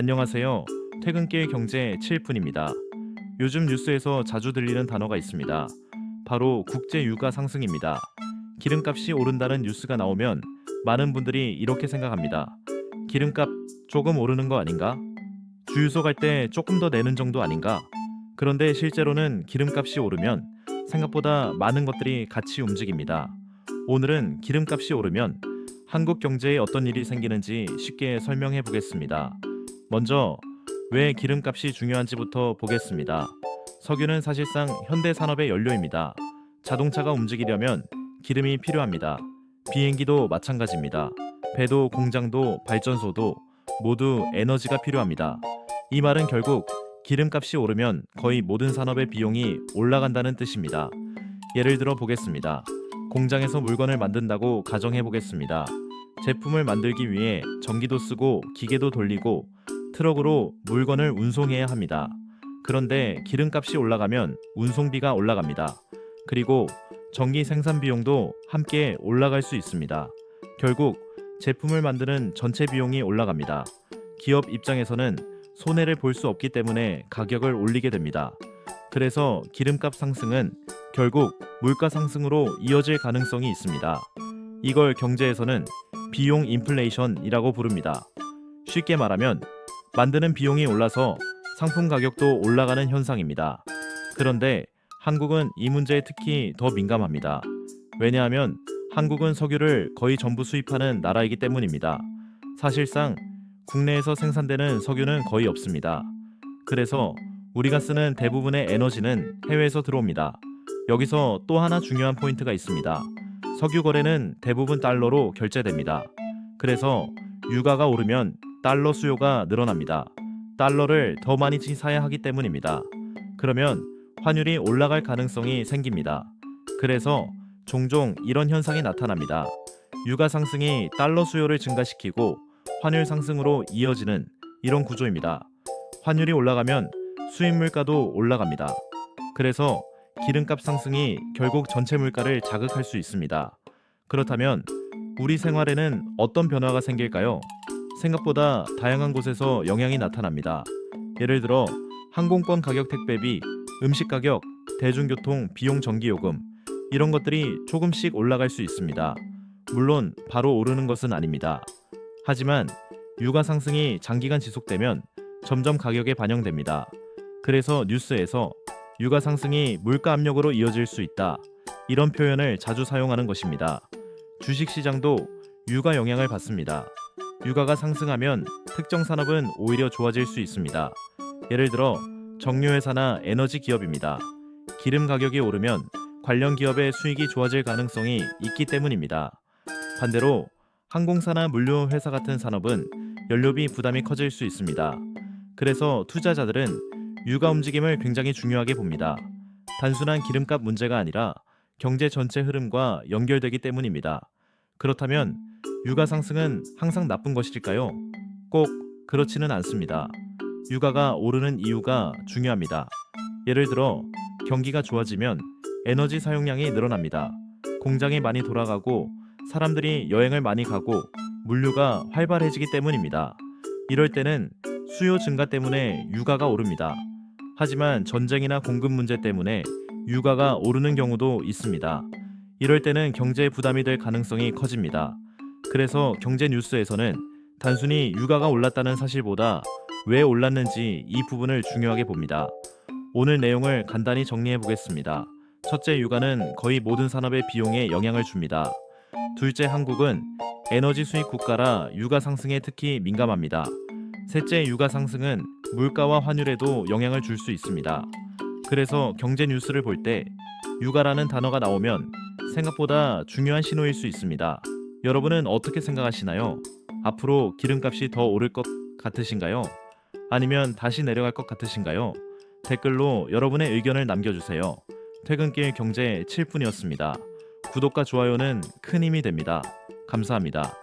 안녕하세요. 퇴근길 경제 7분입니다. 요즘 뉴스에서 자주 들리는 단어가 있습니다. 바로 국제 유가 상승입니다. 기름값이 오른다는 뉴스가 나오면 많은 분들이 이렇게 생각합니다. 기름값 조금 오르는 거 아닌가? 주유소 갈 때 조금 더 내는 정도 아닌가? 그런데 실제로는 기름값이 오르면 생각보다 많은 것들이 같이 움직입니다. 오늘은 기름값이 오르면 한국 경제에 어떤 일이 생기는지 쉽게 설명해 보겠습니다. 먼저 왜 기름값이 중요한지부터 보겠습니다. 석유는 사실상 현대 산업의 연료입니다. 자동차가 움직이려면 기름이 필요합니다. 비행기도 마찬가지입니다. 배도 공장도 발전소도 모두 에너지가 필요합니다. 이 말은 결국 기름값이 오르면 거의 모든 산업의 비용이 올라간다는 뜻입니다. 예를 들어 보겠습니다. 공장에서 물건을 만든다고 가정해 보겠습니다. 제품을 만들기 위해 전기도 쓰고 기계도 돌리고 트럭으로 물건을 운송해야 합니다. 그런데 기름값이 올라가면 운송비가 올라갑니다. 그리고 전기 생산 비용도 함께 올라갈 수 있습니다. 결국 제품을 만드는 전체 비용이 올라갑니다. 기업 입장에서는 손해를 볼 수 없기 때문에 가격을 올리게 됩니다. 그래서 기름값 상승은 결국 물가 상승으로 이어질 가능성이 있습니다. 이걸 경제에서는 비용 인플레이션이라고 부릅니다. 쉽게 말하면 만드는 비용이 올라서 상품 가격도 올라가는 현상입니다. 그런데 한국은 이 문제에 특히 더 민감합니다. 왜냐하면 한국은 석유를 거의 전부 수입하는 나라이기 때문입니다. 사실상 국내에서 생산되는 석유는 거의 없습니다. 그래서 우리가 쓰는 대부분의 에너지는 해외에서 들어옵니다. 여기서 또 하나 중요한 포인트가 있습니다. 석유 거래는 대부분 달러로 결제됩니다. 그래서 유가가 오르면 달러 수요가 늘어납니다. 달러를 더 많이 사야 하기 때문입니다. 그러면 환율이 올라갈 가능성이 생깁니다. 그래서 종종 이런 현상이 나타납니다. 유가 상승이 달러 수요를 증가시키고 환율 상승으로 이어지는 이런 구조입니다. 환율이 올라가면 수입 물가도 올라갑니다. 그래서 기름값 상승이 결국 전체 물가를 자극할 수 있습니다. 그렇다면 우리 생활에는 어떤 변화가 생길까요? 생각보다 다양한 곳에서 영향이 나타납니다. 예를 들어 항공권 가격 택배비, 음식 가격, 대중교통 비용 전기요금 이런 것들이 조금씩 올라갈 수 있습니다. 물론 바로 오르는 것은 아닙니다. 하지만 유가 상승이 장기간 지속되면 점점 가격에 반영됩니다. 그래서 뉴스에서 유가 상승이 물가 압력으로 이어질 수 있다. 이런 표현을 자주 사용하는 것입니다. 주식시장도 유가 영향을 받습니다. 유가가 상승하면 특정 산업은 오히려 좋아질 수 있습니다. 예를 들어 정유회사나 에너지 기업입니다. 기름 가격이 오르면 관련 기업의 수익이 좋아질 가능성이 있기 때문입니다. 반대로 항공사나 물류회사 같은 산업은 연료비 부담이 커질 수 있습니다. 그래서 투자자들은 유가 움직임을 굉장히 중요하게 봅니다. 단순한 기름값 문제가 아니라 경제 전체 흐름과 연결되기 때문입니다. 그렇다면 유가 상승은 항상 나쁜 것일까요? 꼭 그렇지는 않습니다. 유가가 오르는 이유가 중요합니다. 예를 들어 경기가 좋아지면 에너지 사용량이 늘어납니다. 공장이 많이 돌아가고 사람들이 여행을 많이 가고 물류가 활발해지기 때문입니다. 이럴 때는 수요 증가 때문에 유가가 오릅니다. 하지만 전쟁이나 공급 문제 때문에 유가가 오르는 경우도 있습니다. 이럴 때는 경제에 부담이 될 가능성이 커집니다. 그래서 경제 뉴스에서는 단순히 유가가 올랐다는 사실보다 왜 올랐는지 이 부분을 중요하게 봅니다. 오늘 내용을 간단히 정리해 보겠습니다. 첫째, 유가는 거의 모든 산업의 비용에 영향을 줍니다. 둘째, 한국은 에너지 수입 국가라 유가 상승에 특히 민감합니다. 셋째, 유가 상승은 물가와 환율에도 영향을 줄 수 있습니다. 그래서 경제 뉴스를 볼 때 유가라는 단어가 나오면 생각보다 중요한 신호일 수 있습니다. 여러분은 어떻게 생각하시나요? 앞으로 기름값이 더 오를 것 같으신가요? 아니면 다시 내려갈 것 같으신가요? 댓글로 여러분의 의견을 남겨주세요. 퇴근길 경제 7분이었습니다. 구독과 좋아요는 큰 힘이 됩니다. 감사합니다.